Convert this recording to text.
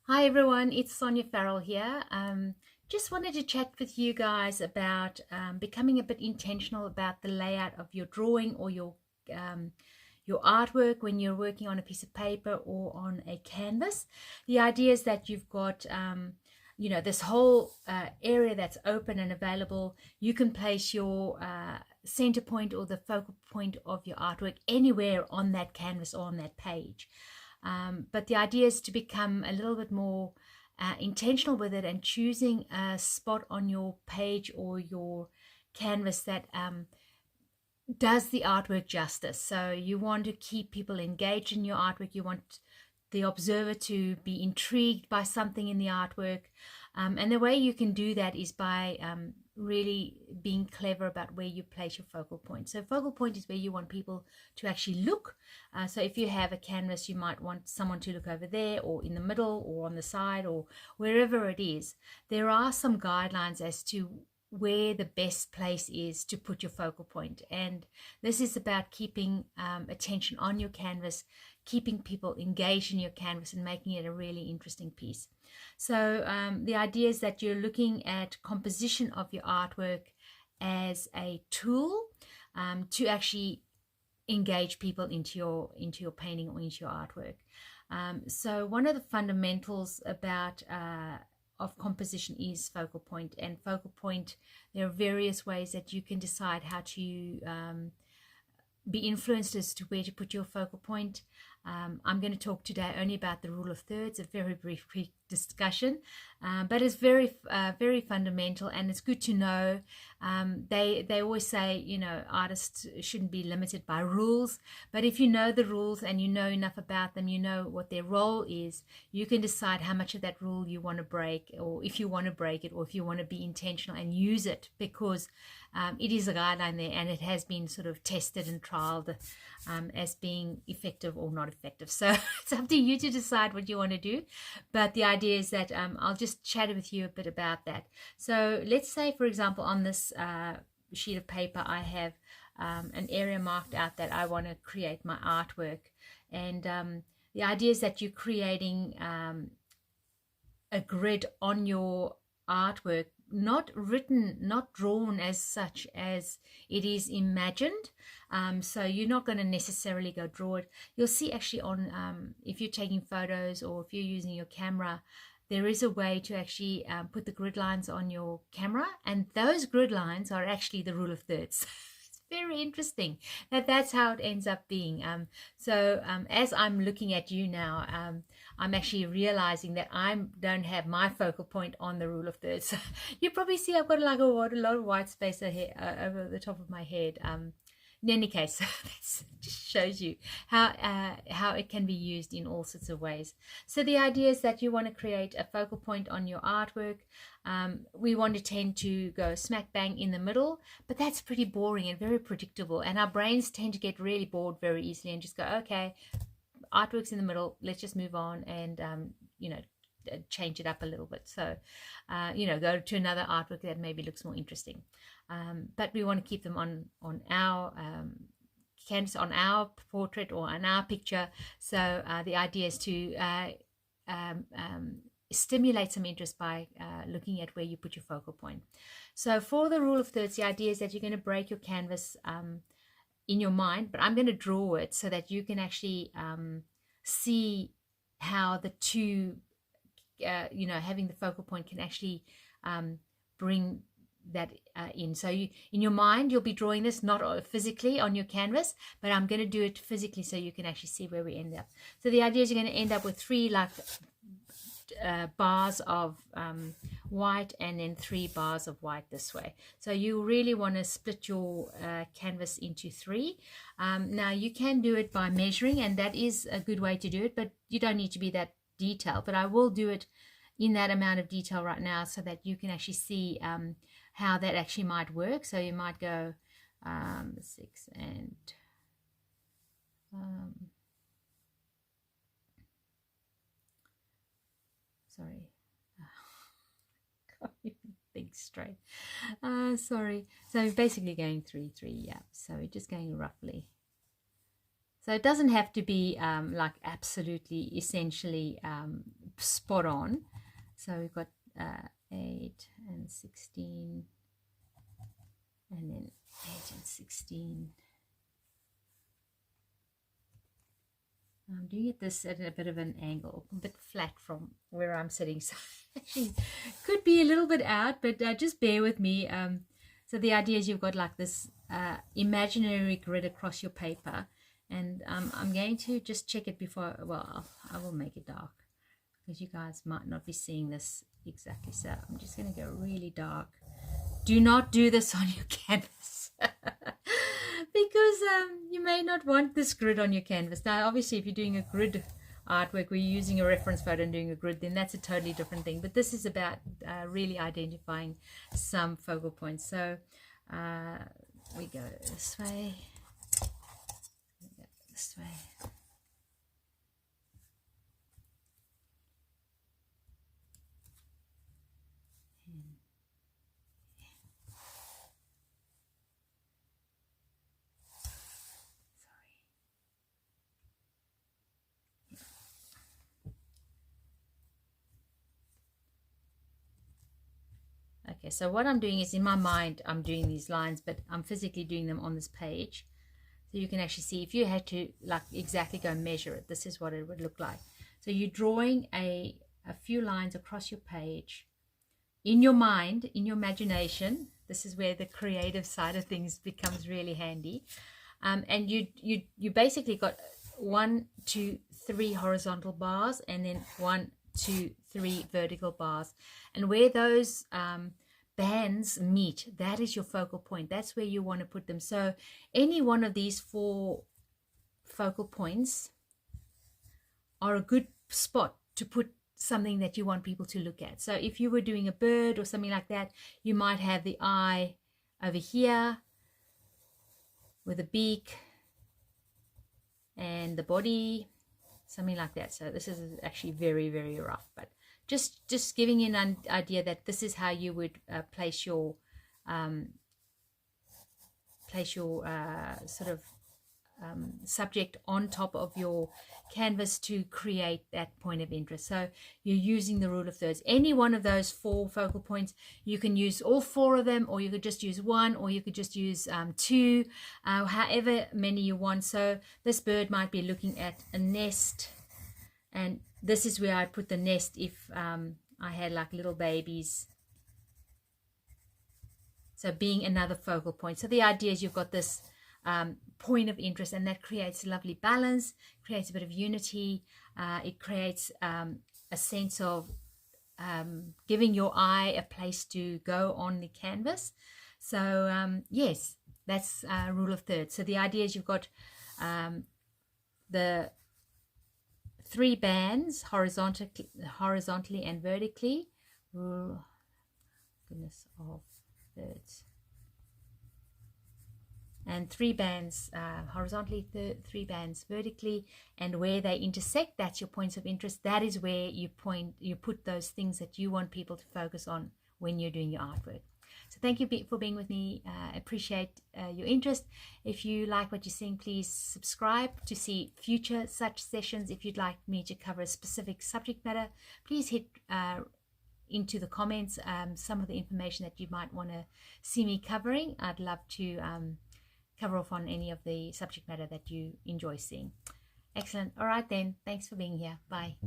Hi everyone, it's Sonia Farrell here. Just wanted to chat with you guys about becoming a bit intentional about the layout of your drawing or your artwork when you're working on a piece of paper or on a canvas. The idea is that you've got this whole area that's open and available. You can place your center point or the focal point of your artwork anywhere on that canvas or on that page. But the idea is to become a little bit more intentional with it and choosing a spot on your page or your canvas that does the artwork justice. So you want to keep people engaged in your artwork. You want the observer to be intrigued by something in the artwork. And the way you can do that is by really being clever about where you place your focal point. So focal point is where you want people to actually look. So if you have a canvas, you might want someone to look over there or in the middle or on the side or wherever it is. There are some guidelines as to where the best place is to put your focal point. And this is about keeping attention on your canvas, keeping people engaged in your canvas and making it a really interesting piece. So the idea is that you're looking at composition of your artwork as a tool to actually engage people into your painting or into your artwork. So one of the fundamentals about of composition is focal point. And focal point, there are various ways that you can decide how to be influenced as to where to put your focal point. I'm going to talk today only about the rule of thirds, a very brief discussion, but it's very fundamental, and it's good to know. They always say, artists shouldn't be limited by rules, but if you know the rules and you know enough about them, you know what their role is, you can decide how much of that rule you want to break, or if you want to break it, or if you want to be intentional and use it, because it is a guideline there and it has been sort of tested and trialed as being effective or not effective. So it's up to you to decide what you want to do. But the idea is that I'll just chat with you a bit about that. So let's say, for example, on this sheet of paper, I have an area marked out that I want to create my artwork. And the idea is that you're creating a grid on your artwork, not written, not drawn as such as it is imagined. So you're not going to necessarily go draw it. You'll see actually on, if you're taking photos or if you're using your camera, there is a way to actually put the grid lines on your camera, and those grid lines are actually the rule of thirds. It's very interesting that's how it ends up being. So as I'm looking at you now, I'm actually realizing that I don't have my focal point on the rule of thirds. So you probably see I've got like a lot of white space over the top of my head. In any case, that just shows you how it can be used in all sorts of ways. So the idea is that you want to create a focal point on your artwork. We want to tend to go smack bang in the middle, but that's pretty boring and very predictable. And our brains tend to get really bored very easily and just go, okay, artwork's in the middle, let's just move on and change it up a little bit. So go to another artwork that maybe looks more interesting, but we want to keep them on our canvas, on our portrait or on our picture. So the idea is to stimulate some interest by looking at where you put your focal point. So for the rule of thirds, the idea is that you're going to break your canvas in your mind, but I'm going to draw it so that you can actually see how the two, having the focal point can actually bring that in. So in your mind, you'll be drawing this not physically on your canvas, but I'm going to do it physically so you can actually see where we end up. So the idea is you're going to end up with three bars of white and then 3 bars of white this way. So you really want to split your canvas into 3. Now you can do it by measuring, and that is a good way to do it, but you don't need to be that detailed. But I will do it in that amount of detail right now so that you can actually see how that actually might work. So you might go 6 and sorry, think straight. Sorry. So basically going 3, 3, yeah. So we're just going roughly. So it doesn't have to be like absolutely, essentially spot on. So we've got 8 and 16, and then 8 and 16. I'm doing it this at a bit of an angle, a bit flat from where I'm sitting, so actually could be a little bit out, but just bear with me. So the idea is you've got like this imaginary grid across your paper, and I'm going to just check it before, well, I will make it dark because you guys might not be seeing this exactly. So I'm just going to go really dark. Do not do this on your canvas because you may not want this grid on your canvas. Now, obviously, if you're doing a grid artwork where you're using a reference photo and doing a grid, then that's a totally different thing. But this is about really identifying some focal points. So we go this way, we go this way. Okay, so what I'm doing is in my mind, I'm doing these lines, but I'm physically doing them on this page. So you can actually see if you had to like exactly go measure it, this is what it would look like. So you're drawing a few lines across your page in your mind, in your imagination. This is where the creative side of things becomes really handy. And you basically got 1, 2, 3 horizontal bars, and then 1, 2, 3 vertical bars. And where those bands meet, that is your focal point. That's where you want to put them. So any one of these 4 focal points are a good spot to put something that you want people to look at. So if you were doing a bird or something like that, you might have the eye over here with a beak and the body, something like that. So this is actually very, very rough, but just giving you an idea that this is how you would place your sort of subject on top of your canvas to create that point of interest. So you're using the rule of thirds. Any one of those 4 focal points, you can use all 4 of them, or you could just use 1, or you could just use 2, however many you want. So this bird might be looking at a nest, and this is where I put the nest if I had like little babies. So being another focal point. So the idea is you've got this point of interest, and that creates a lovely balance, creates a bit of unity. It creates a sense of giving your eye a place to go on the canvas. So yes, that's rule of thirds. So the idea is you've got the 3 bands horizontally and vertically. Rule, goodness, of thirds. And 3 bands horizontally, 3 bands vertically, and where they intersect, that's your points of interest. That is where you put those things that you want people to focus on when you're doing your artwork. So thank you for being with me. Appreciate your interest. If you like what you're seeing, please subscribe to see future such sessions. If you'd like me to cover a specific subject matter, please hit into the comments some of the information that you might want to see me covering. I'd love to cover off on any of the subject matter that you enjoy seeing. Excellent. All right then. Thanks for being here. Bye.